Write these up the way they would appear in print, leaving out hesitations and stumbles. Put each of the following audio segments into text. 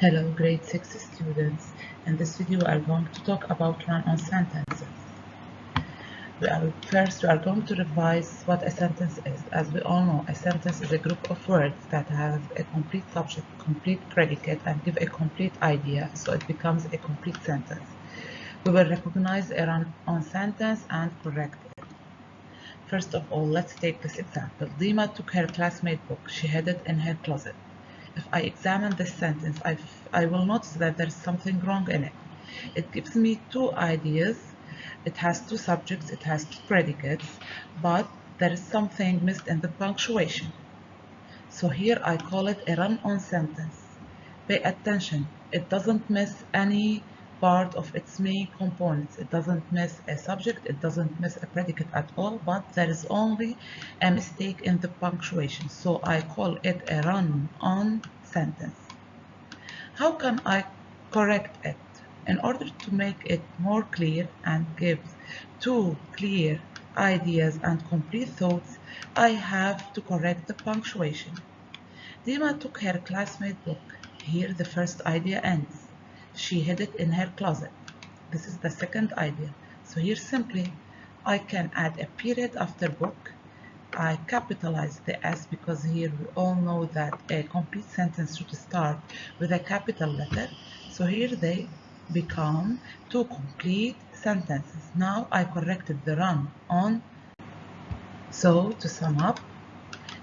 Hello, grade 6 students. In this video, we are going to talk about run-on sentences. First, we are going to revise what a sentence is. As we all know, a sentence is a group of words that have a complete subject, complete predicate, and give a complete idea, so it becomes a complete sentence. We will recognize a run-on sentence and correct it. First of all, let's take this example. Dima took her classmate book. She hid it in her closet. If I examine this sentence, I will notice that there is something wrong in it. It gives me two ideas. It has two subjects, it has two predicates, but there is something missed in the punctuation. So here I call it a run-on sentence. Pay attention, it doesn't miss any part of its main components. It doesn't miss a subject, it doesn't miss a predicate at all, but there is only a mistake in the punctuation. So I call it a run-on sentence. How can I correct it? In order to make it more clear and give two clear ideas and complete thoughts, I have to correct the punctuation. Dima took her classmate book. Here the first idea ends. She hid it in her closet. This is the second idea. So here simply I can add a period after book. I capitalize the S because here we all know that a complete sentence should start with a capital letter. So here they become two complete sentences. Now I corrected the run on. So to sum up,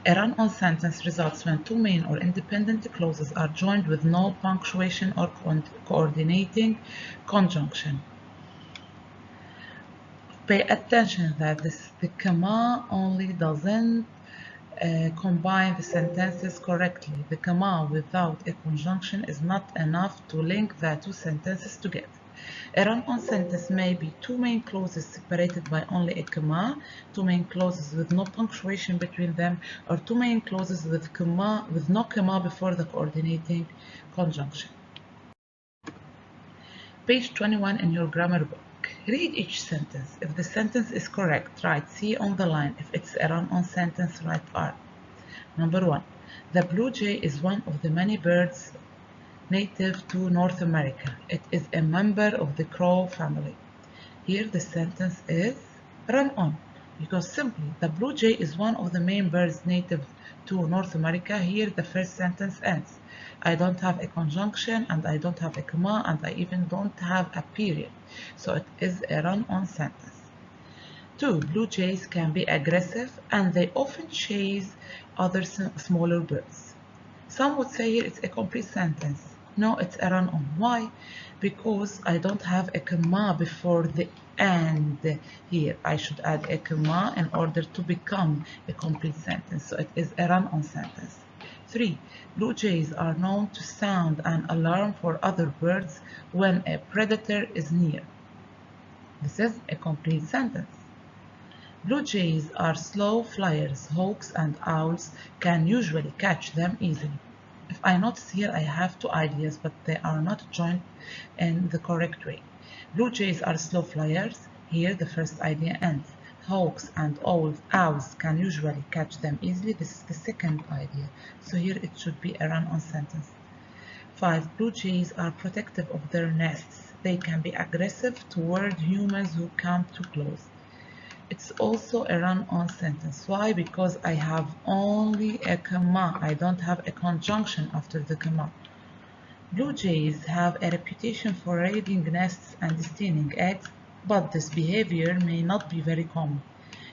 a run-on sentence results when two main or independent clauses are joined with no punctuation or coordinating conjunction. Pay attention that the comma only doesn't combine the sentences correctly. The comma without a conjunction is not enough to link the two sentences together. A run-on sentence may be two main clauses separated by only a comma, two main clauses with no punctuation between them, or two main clauses with no comma before the coordinating conjunction. Page 21 in your grammar book. Read each sentence. If the sentence is correct, write C on the line. If it's a run-on sentence, write R. Number 1. The blue jay is one of the many birds native to North America. It is a member of the crow family. Here the sentence is run on because simply the blue jay is one of the main birds native to North America. Here the first sentence ends. I don't have a conjunction and I don't have a comma and I even don't have a period. So it is a run-on sentence. 2. Blue jays can be aggressive and they often chase other smaller birds. Some would say here it's a complete sentence. No, it's a run-on. Why? Because I don't have a comma before the and here. I should add a comma in order to become a complete sentence. So it is a run-on sentence. 3. Blue jays are known to sound an alarm for other birds when a predator is near. This is a complete sentence. Blue jays are slow flyers. Hawks and owls can usually catch them easily. If I notice here, I have two ideas, but they are not joined in the correct way. Blue jays are slow flyers. Here, the first idea ends. Hawks and owls can usually catch them easily. This is the second idea. So here it should be a run-on sentence. 5. Blue jays are protective of their nests. They can be aggressive toward humans who come too close. It's also a run-on sentence. Why? Because I have only a comma. I don't have a conjunction after the comma. Blue jays have a reputation for raiding nests and stealing eggs, but this behavior may not be very common.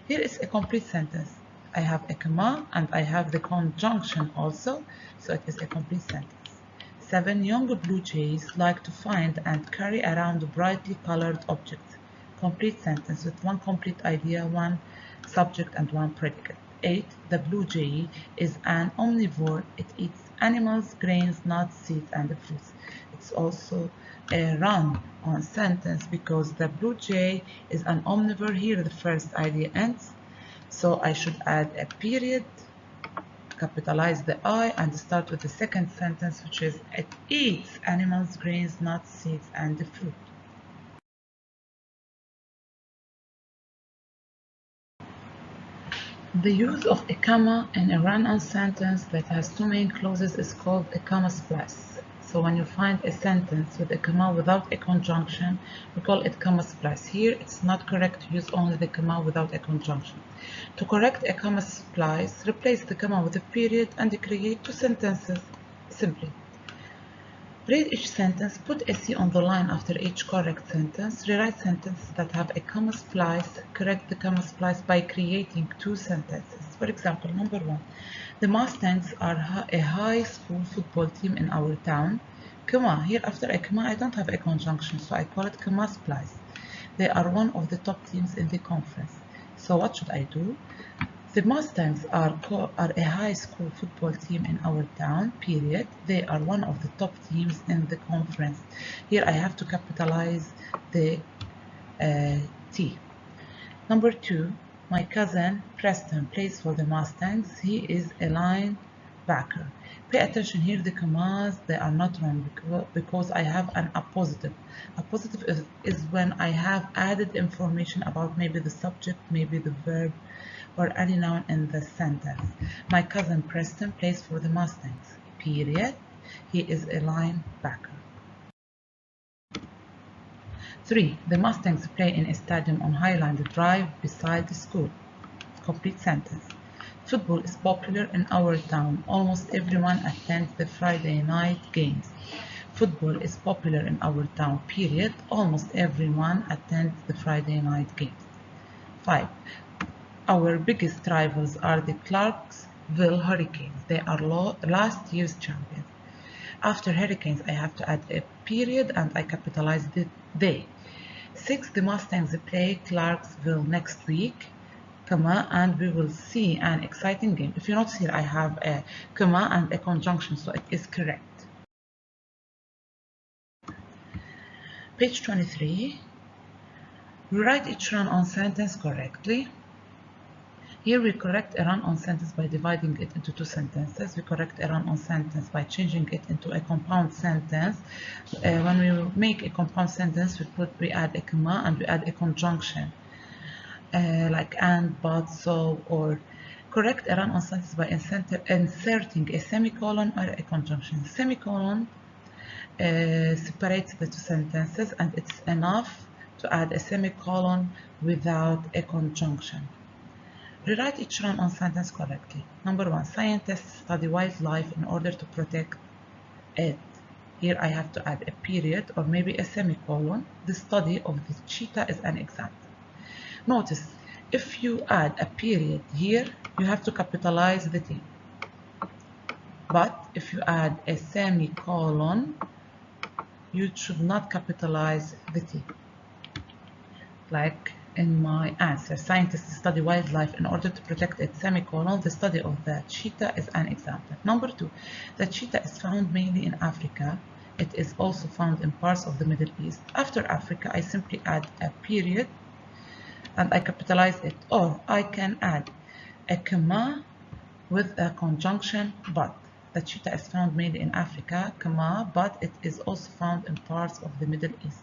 Here is a complete sentence. I have a comma and I have the conjunction also, so it is a complete sentence. 7. Young blue jays like to find and carry around brightly colored objects. Complete sentence with one complete idea, one subject, and one predicate. 8. The blue jay is an omnivore. It eats animals, grains, nuts, seeds, and fruits. It's also a run-on sentence because the blue jay is an omnivore. Here the first idea ends. So I should add a period, capitalize the I, and start with the second sentence, which is it eats animals, grains, nuts, seeds, and fruit. The use of a comma in a run-on sentence that has two main clauses is called a comma splice. So when you find a sentence with a comma without a conjunction, we call it comma splice. Here it's not correct to use only the comma without a conjunction. To correct a comma splice, replace the comma with a period and create two sentences simply. Read each sentence, put a C on the line after each correct sentence. Rewrite sentences that have a comma splice. Correct the comma splice by creating two sentences. For example, number 1. The Mustangs are a high school football team in our town. Comma. Here after a comma I don't have a conjunction, so I call it comma splice. They are one of the top teams in the conference. So what should I do? The Mustangs are a high school football team in our town, period. They are one of the top teams in the conference. Here I have to capitalize the T. Number 2, my cousin Preston plays for the Mustangs. He is a linebacker. Pay attention here, the commas, they are not wrong because I have an appositive. Appositive is when I have added information about maybe the subject, maybe the verb, or any noun in the sentence. My cousin Preston plays for the Mustangs, period. He is a linebacker. 3. The Mustangs play in a stadium on Highland Drive beside the school. Complete sentence. Football is popular in our town. Almost everyone attends the Friday night games. Football is popular in our town, period. Almost everyone attends the Friday night games. 5. Our biggest rivals are the Clarksville Hurricanes. They are last year's champions. After Hurricanes, I have to add a period and I capitalize the they. 6. The Mustangs play Clarksville next week, comma, and we will see an exciting game. If you notice here, I have a comma and a conjunction, so it is correct. Page 23. Rewrite each run-on sentence correctly. Here we correct a run-on sentence by dividing it into two sentences. We correct a run-on sentence by changing it into a compound sentence. When we make a compound sentence, we add a comma and we add a conjunction, like and, but, so, or. Correct a run-on sentence by inserting a semicolon or a conjunction. Semicolon separates the two sentences, and it's enough to add a semicolon without a conjunction. Rewrite each run-on sentence correctly. Number 1, scientists study wildlife in order to protect it. Here I have to add a period or maybe a semicolon. The study of the cheetah is an example. Notice, if you add a period here, you have to capitalize the T. But if you add a semicolon, you should not capitalize the T. Like in my answer, scientists study wildlife in order to protect it, semicolon. The study of the cheetah is an example. Number 2, the cheetah is found mainly in Africa. It is also found in parts of the Middle East. After Africa, I simply add a period and I capitalize it, or I can add a comma with a conjunction, but. The cheetah is found mainly in Africa, comma, but it is also found in parts of the Middle East.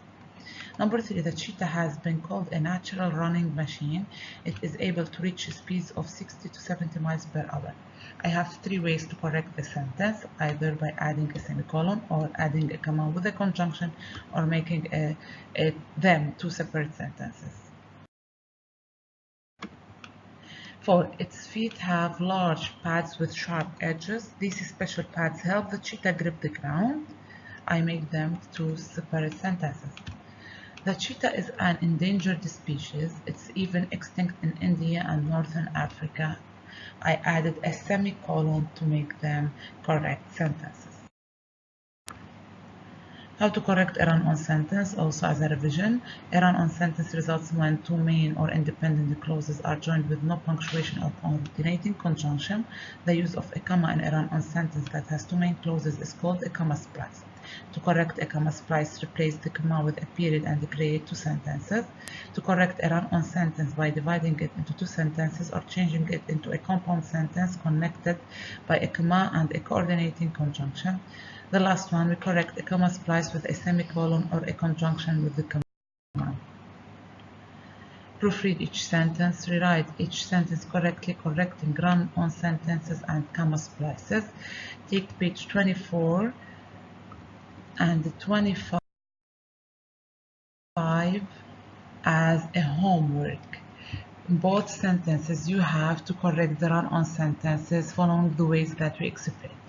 Number 3, the cheetah has been called a natural running machine. It is able to reach speeds of 60 to 70 miles per hour. I have 3 ways to correct the sentence, either by adding a semicolon or adding a comma with a conjunction or making them two separate sentences. 4. Its feet have large pads with sharp edges. These special pads help the cheetah grip the ground. I make them two separate sentences. The cheetah is an endangered species. It's even extinct in India and Northern Africa. I added a semicolon to make them correct sentences. How to correct a run-on sentence, also as a revision. A run-on sentence results when two main or independent clauses are joined with no punctuation or coordinating conjunction. The use of a comma in a run-on sentence that has two main clauses is called a comma splice. To correct a comma splice, replace the comma with a period and create two sentences. To correct a run-on sentence by dividing it into two sentences or changing it into a compound sentence connected by a comma and a coordinating conjunction. The last one, we correct a comma splice with a semicolon or a conjunction with the comma. Proofread each sentence. Rewrite each sentence correctly, correcting run-on sentences and comma splices. Take page 24 and 25 as a homework. In both sentences, you have to correct the run-on sentences following the ways that we explained.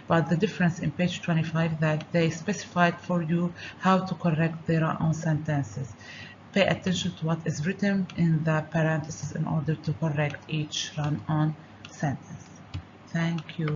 But the difference in page 25 that they specified for you how to correct the run-on sentences. Pay attention to what is written in the parentheses in order to correct each run-on sentence. Thank you.